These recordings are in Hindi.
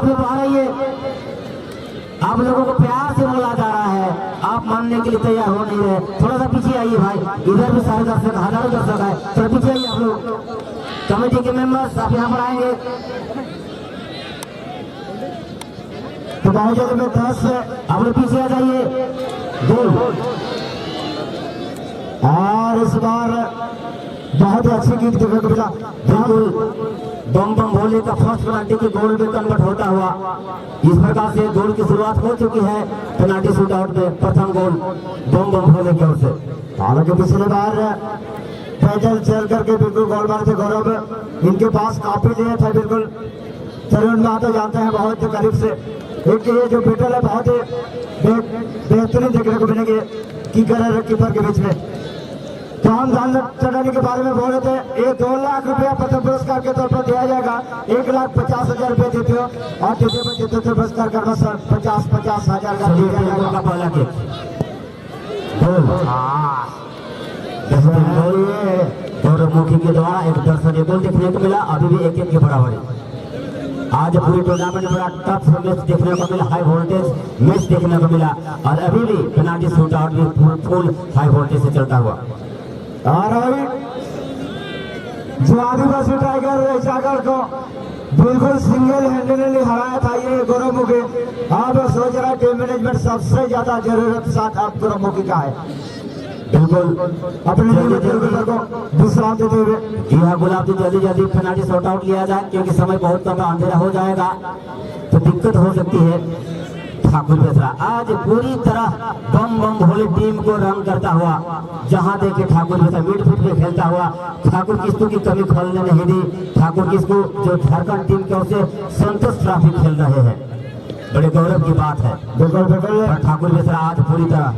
काफी बढ़ रही है। आप लोगों को प्यार से बोला जा रहा है, आप मानने के लिए तैयार हो नहीं रहे। थोड़ा सा पीछे आइए भाई, इधर भी सारे दर्शक, हजारों दर्शक है, थोड़ा पीछे आइए आप लोग। कमेटी के मेंबर्स आप यहाँ पर आएंगे तो बहुत जगह में 10 आप लोग पीछे आ जाइए। गोल और इस बार बहुत ही अच्छी किक देखने को मिला। बिल्कुल बम बम भोले का फर्स्ट पेनाल्टी के गोल में कन्वर्ट होता हुआ इस प्रकार से गोल की शुरुआत हो चुकी है। पेनाल्टी शूट आउट में प्रथम गोल बम बम भोले की ओर से। हालांकि पिछले बार पैदल चल करके बिल्कुल गोल मारे थे गौरव, इनके पास काफी लिए थे। बिल्कुल तरुण महतो जानते हैं बहुत करीब से। एक ये जो बैटल है बहुत ही बेहतरीन देखने को मिलेंगे कीपर और कीपर के बीच में। तो हम जान चढ़ाने के बारे में बोल रहे थे, ये 2 लाख रुपया प्रथम पुरस्कार के तौर पर दिया जाएगा। 1,50,000 रुपये देते हो और देते पुरस्कार करना सर 50,000 का दिया जाएगा। पहला गौरवमुखी के द्वारा एक दर्शनीय गोल देखने को मिला। अभी भी 1-1 के बराबर है। आज पूरी टूर्नामेंट में बड़ा टफ मैच देखने को मिला, हाई वोल्टेज मैच देखने को मिला और अभी भी पेनाल्टी शूट आउट भी फुल हाई वोल्टेज से चलता हुआ। और अभी जो आदिवासी टाइगर जागर को बिल्कुल सिंगल हैंडेडली हराया था ये गौरवमुखी। अब सोच रहा है टीम मैनेजमेंट सबसे ज्यादा जरूरत साथ अब गौरवमुखी का है। बिल्कुल अपने को विश्राम देते हुए यह गुलाब जी जल्दी पेनाल्टी शॉट आउट लिया जाए क्योंकि समय बहुत कम अंधेरा हो जाएगा तो दिक्कत हो सकती है। ठाकुर बेसरा आज पूरी तरह बम बम भोले टीम को रन करता हुआ, जहां देखे ठाकुर बेसरा मिडफील्ड में खेलता हुआ। ठाकुर किस्कू की कमी खोलने नहीं दी। ठाकुर किस्कू जो झारखंड टीम की ओर से संतोष ट्रॉफी खेल रहे हैं, बड़े गौरव की बात है। बिल्कुल ठाकुर बेसरा आज पूरी तरह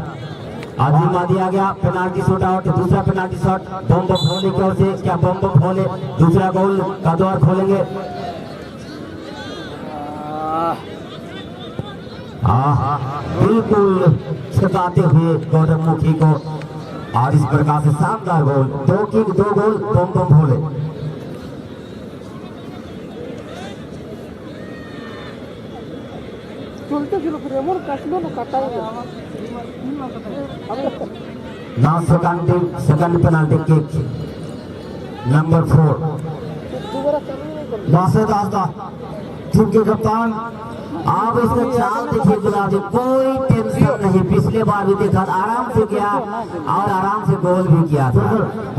आदिमा दिया गया। पेनाल्टी शॉट आउट, दूसरा पेनाल्टी शॉट बम बम भोले की ओर से। क्या बम बम भोले दूसरा गोल का द्वार खोलेंगे? बिल्कुल छकाते हुए गौरवमुखी को और इस प्रकार से शानदार गोल, 2 किक 2 गोल बम बम भोले। Now second penalty kick number 4 बासे दासदा टीम के कप्तान। आप इसका चाल देखिए गुलाब जी, कोई टेंशन नहीं। पिछले बार भी देखा आराम से किया और आराम से गोल भी किया था।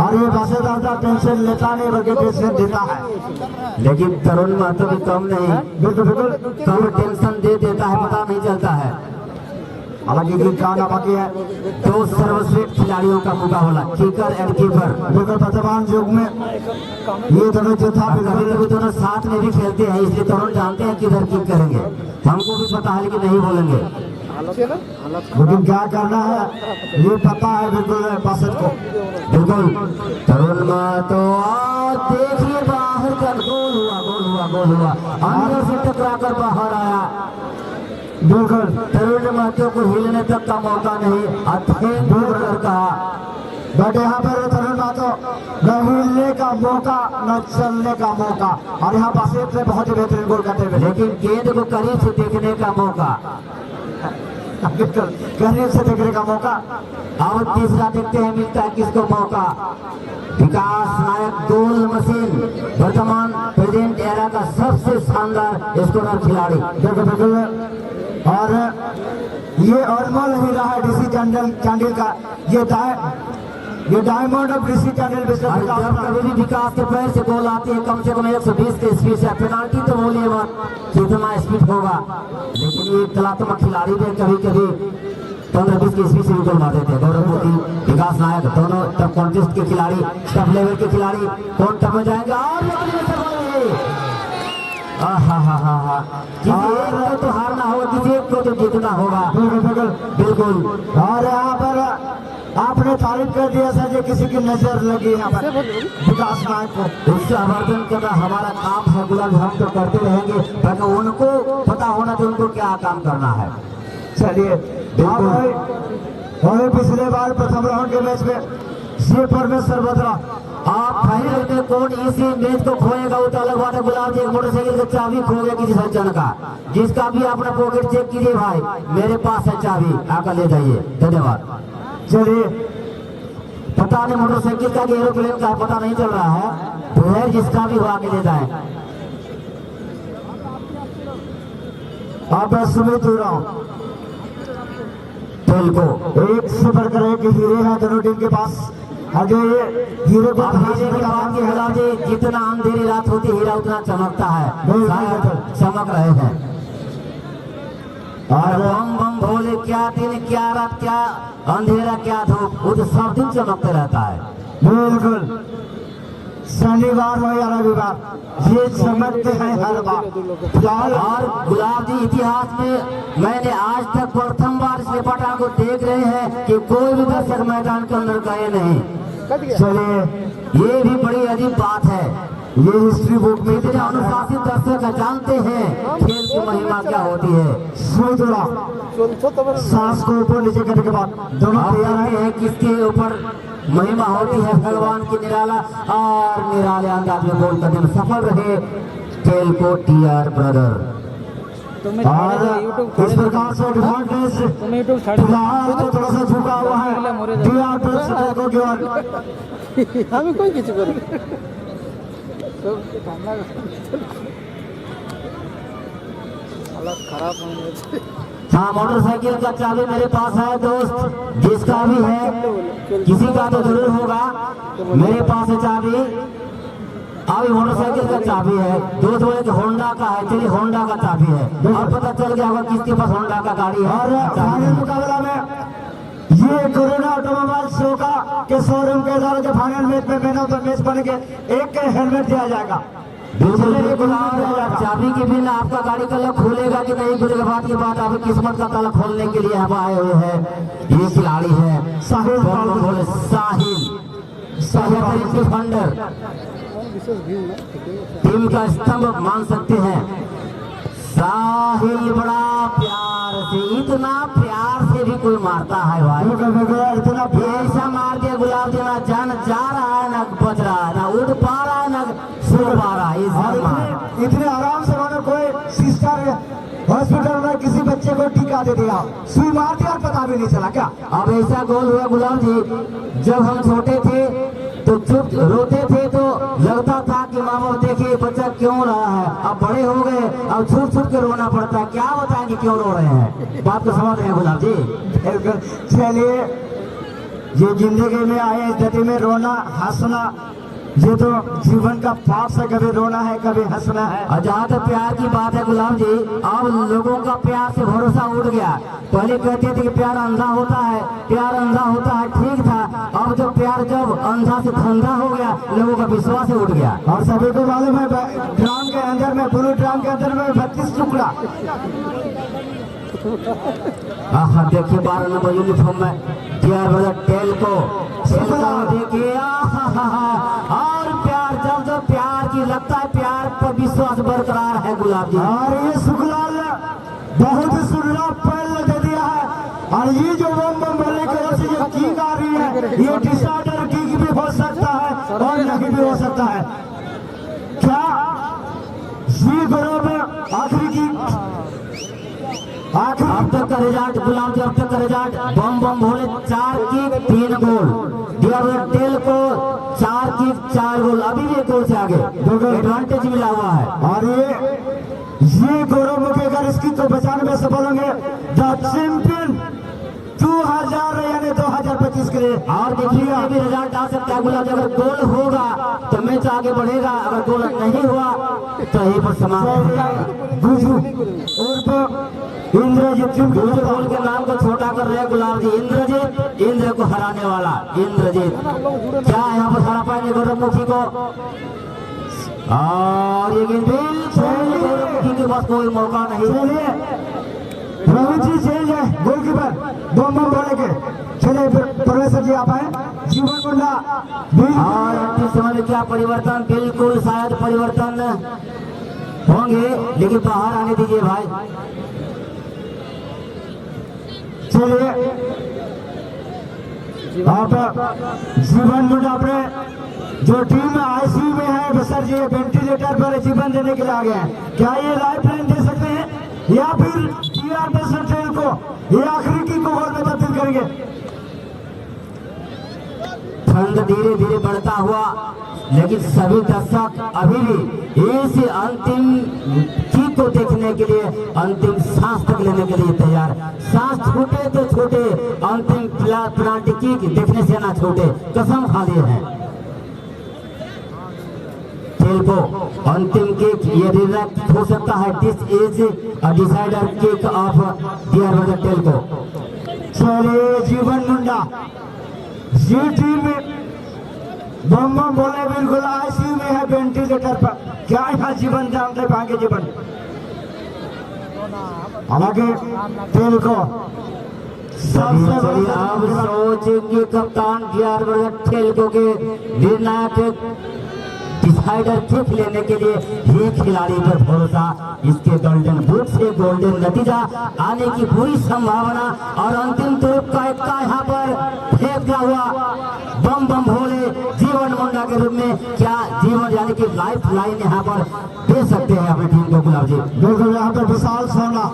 और ये बासे दासदा टेंशन लेता नहीं बल्कि टेंशन देता है। लेकिन तरुण महतो भी कम नहीं, बिल्कुल कम टेंशन दे देता है, पता नहीं चलता है। हालांकि गाना बाकी है। 2 सर्वश्रेष्ठ खिलाड़ियों का मुकाबला, किकर एंड कीपर। बिल्कुल वर्तमान युग में ये दोनों जो था कभी दोनों साथ में भी खेलते हैं, इसलिए तरुण जानते हैं किधर किक करेंगे। हमको भी पता है लेकिन नहीं बोलेंगे, लेकिन क्या करना है ये पता है बिल्कुल बासठ को। बिल्कुल तरुण तो देखिए बाहर का गोल हुआ अंदर से टकरा कर बाहर आया। बिल्कुल तरुण महतो को हिलने तक का मौका नहीं, कहा बट यहाँ पर तरुण महतो न हिलने का मौका न चलने का मौका। और यहाँ बासेत ने बहुत ही बेहतरीन गोल करते हुए, लेकिन गेंद को करीब से देखने का मौका, करीब से देखने का मौका। और तीसरा देखते हैं मिलता है किसको मौका। विकास नायक गोल मशीन, वर्तमान प्रेजेंट एरा का सबसे शानदार स्कोरर खिलाड़ी। बिल्कुल और ये अनमोल हीरा है डीसी चांडिल का। ये डायमंड ऑफ डीसी चांडिल। कभी भी विकास के पैर से गोल आती है कम से कम 120 के स्पीड से। पेनाल्टी तो बोलिए मत कितना स्पीड होगा, लेकिन ये कलात्मक खिलाड़ी भी कभी कभी 15-20 की स्पीड से भी गोल मार देते हैं। गौरवमुखी विकास नायक दोनों टॉप कॉन्टेस्ट के खिलाड़ी, टॉप लेवल के खिलाड़ी कौन टॉप में जाएंगे। और किसी एक को तो हारना होगा, किसी एक को तो जीतना होगा। बिल्कुल और यहाँ पर आपने तारीफ कर दिया सर, जो किसी की नजर लगी यहाँ पर विकास नायक को, उससे आवर्धन करना हमारा काम है। गुलाब हम तो करते रहेंगे, ताकि उनको पता होना कि उनको क्या काम करना है। चलिए पिछले बार प्रथम राउंड के मैच में शिव परमेश्वर बदरा आप फाइनल में कौन इसी मैच को खोएगा वो तो अलग बात है। गुलाब जी, एक मोटरसाइकिल का चाबी खो गया किसी सज्जन का, जिसका भी अपना पॉकेट चेक कीजिए भाई, मेरे पास है चाबी, आकर ले जाइए। धन्यवाद। चलिए, पता नहीं मोटरसाइकिल का कि एरोप्लेन का पता नहीं चल रहा है, तो है जिसका भी वो आके ले जाए। आप सुमित हो रहा हूँ को एक से बढ़कर एक हीरे हैं दोनों टीम के पास। आगे हीरे को गुलाब जी, जितना अंधेरी रात होती है हीरा उतना चमकता है, चमक रहे हैं। और बम बम भोले, क्या दिन क्या रात, क्या अंधेरा क्या धूप, वो तो सब दिन चमकते रहता है। बिल्कुल, शनिवार हो या रविवार, ये चमकते हैं हर बार। और गुलाब जी, इतिहास में मैंने आज तक प्रथम बार इस पटाखा को देख रहे हैं कि कोई भी दर्शक मैदान के अंदर गए नहीं। चलिए, ये भी बड़ी अजीब बात है। ये हिस्ट्री बुक में इतने अनुशासित दर्शक जानते हैं खेल की महिमा क्या होती है। सांस को ऊपर नीचे करने के बाद दोनों तैयार हैं किसके ऊपर महिमा होती है भगवान की। निराला और निराले अंदाज में गोल करने में सफल रहे खेल को टीआर ब्रदर। और इस प्रकार से एडवांटेज फिलहाल तो थोड़ा सा झुका हुआ है टीआर ब्रदर को केवल हमें कोई किसी को हालत खराब होने। हाँ, मोटरसाइकिल का चाबी मेरे पास है दोस्त, जिसका भी है, किसी का तो जरूर होगा, मेरे पास है चाबी। अभी मोटरसाइकिल का चाबी है दोस्त, वो एक होंडा का है। चलिए, होंडा का चाबी है और पता चल गया होगा किसके पास होंडा का गाड़ी है। और फाइनल मुकाबला में ये कोरोना ऑटोमोबाइल शो का के शोरूम के द्वारा जो फाइनल मैच में मैन ऑफ द मैच बन के एक हेलमेट दिया जाएगा। चाबी के बिना आपका गाड़ी का लॉक खोलेगा कि नहीं खुलेगा, बात की बात। आपकी किस्मत का ताला खोलने के लिए हम आए हुए हैं। ये खिलाड़ी है साहिल, साहिल फंडर, टीम का स्तंभ मान सकते हैं। साहिल बड़ा प्यार से, इतना प्यार से भी कोई मारता है भाई, इतना ऐसा मार दिया गुलाब जी, ना जान जा रहा है, ना बच रहा है, ना उड़ पा रहा है, ना सो पा रहा है। इतने आराम से उन्होंने कोई सिस्टर हॉस्पिटल में किसी बच्चे को टीका दे दिया, सुई मार दिया, पता भी नहीं चला क्या। अब ऐसा गोल हुआ गुलाब जी, जब हम छोटे थे तो चुप रोते थे तो लगता था कि माँ बाप देखिए बच्चा क्यों रहा है। अब बड़े हो गए, अब छुप छुप के रोना पड़ता है। क्या बताएंगे क्यों रो रहे हैं, बात को समझ रहे हैं गुलाब जी। चलिए, ये जिंदगी में आए इस गति में रोना हंसना, ये तो जीवन का पार्ट है, कभी रोना है कभी हंसना है। और जहाँ तक प्यार की बात है गुलाब जी, अब लोगों का प्यार से भरोसा उड़ गया। पहले कहते थे कि प्यार अंधा होता है, प्यार अंधा होता है, ठीक था। अब जो प्यार जब अंधा से धंधा हो गया, लोगों का विश्वास उड़ गया। और सभी को मालूम है ड्राम के अंदर में, ब्लू ड्राम के अंदर में 32 टुकड़ा। हाँ, देखिए 12 नंबर यूनिफॉर्म में टीआर ब्रदर टेल को देखिए। और प्यार, जब जब प्यार की लगता है, प्यार पर विश्वास बरकरार है गुलाब जी। और ये शुक्लाल बहुत सुनला पहले दे दिया है। और ये जो बम बम बोलने की वजह से जो किक आ रही है, ये डिसऑर्डर किक भी हो सकता है और नहीं भी हो सकता है। क्या ये ग्रुप आखिरी की अब तक का रिजल्ट गुलाम जी, अब तक का रिजल्ट बम बम भोले 4 किक 3 गोल, टेल को 4 किक 4 गोल, अभी भी 1 गोल से आगे एडवांटेज मिला हुआ है। और ये गौरव मुकेगर इसकी तो बचाने में सफल होंगे द चैंपियन 2000 यानी 2025 के लिए। और देखिए अभी रिजल्ट आ सकता है गुलाब जी, अगर गोल होगा तो मैच आगे बढ़ेगा, अगर गोल नहीं हुआ तो यही पर समाप्त। इंद्रजीत गोल के नाम को छोटा कर रहे हैं गुलाब जी। इंद्रजीत, इंद्र को हराने वाला इंद्रजीत, क्या यहाँ पर हरा पाएंगे गौरवमुखी को। और ये गौरवमुखी के पास कोई मौका नहीं। रवि जी चेंज है गोलकीपर, बम बम बोले के। चलिए प्रोफेसर जी आप आए, जीवन मुंडा। और अंतिम समय में क्या परिवर्तन, बिल्कुल शायद परिवर्तन होंगे, लेकिन बाहर आने दीजिए भाई। चलिए आप जीवन मुंडा अपने जो टीम आईसीयू में है सर जी वेंटिलेटर पर जीवन देने के लिए आ गए हैं, क्या ये लाइफ लाइन दे सकते हैं या फिर टीआर नेशनल ट्रेन को ये आखिरी की को गोल में तब्दील करेंगे? ठंड धीरे धीरे बढ़ता हुआ, लेकिन सभी दर्शक अभी भी इस अंतिम चीज को देखने के लिए, अंतिम सांस तक लेने के लिए तैयार। सांस छूटे तो छूटे, अंतिम पेनाल्टी किक देखने से ना छूटे, कसम खा लिए हैं। खेल को अंतिम किक ये रिजल्ट हो सकता है। This is a decider kick off dear brother टेल को। चलिए जीवन मुंडा जी टीम बम बम बोले बिल्कुल आईसीयू में है वेंटिलेटर पर, क्या यहाँ जीवन जानते पाएंगे जीवन। हालांकि टेल को सबसे अब सोचेंगे कप्तान डियर ब्रदर टेल को के निर्णायक डिसाइडर किक लेने के लिए ही खिलाड़ी पर भरोसा। इसके गोल्डन बूट से गोल्डन नतीजा आने की पूरी संभावना और अंतिम तोप का इक्का यहाँ पर फेंका हुआ बम बम भोले जीवन मुंडा के रूप में क्या जीवन यानी कि लाइफ लाइन यहाँ पर दे सकते हैं अपनी टीम को गुलाब जी। बिल्कुल यहाँ पर विशाल सोना,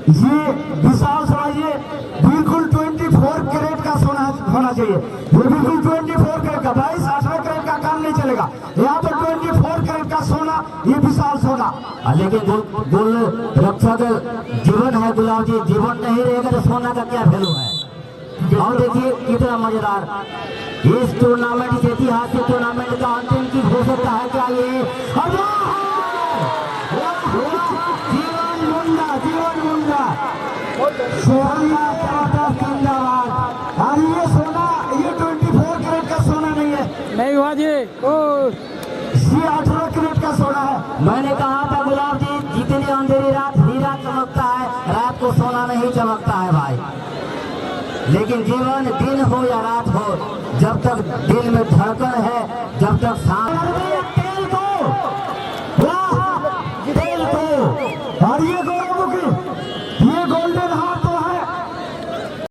ये विशाल सोना ये बिल्कुल 24 कैरेट का सोना होना चाहिए। ये बिल्कुल 24 कैरेट का, 22-18 कैरेट का काम नहीं चलेगा। यहाँ पर 24 कैरेट का सोना, ये विशाल सोना। लेकिन गोल रक्षक जीवन है गुलाब जी, जीवन नहीं रहेगा तो सोना का क्या वैल्यू है। और देखिए कितना मजेदार इस टूर्नामेंट, इस ऐतिहासिक टूर्नामेंट का अंतिम की हो सकता है क्या ये। जीवन मुंडा, जीवन मुंडा सोना जिंदाबाद। और ये सोना ये 24 कैरेट का सोना नहीं है, नहीं हुआ जी, ओ ये 18 कैरेट का सोना है। मैंने कहा था गुलाब जी, जितनी अंधेरी रात हीरा चमकता है, रात को सोना नहीं चमकता है भाई। लेकिन जीवन दिन हो या रात हो, जब तक दिल में धड़कन है, जब तक सांस तेल को और ये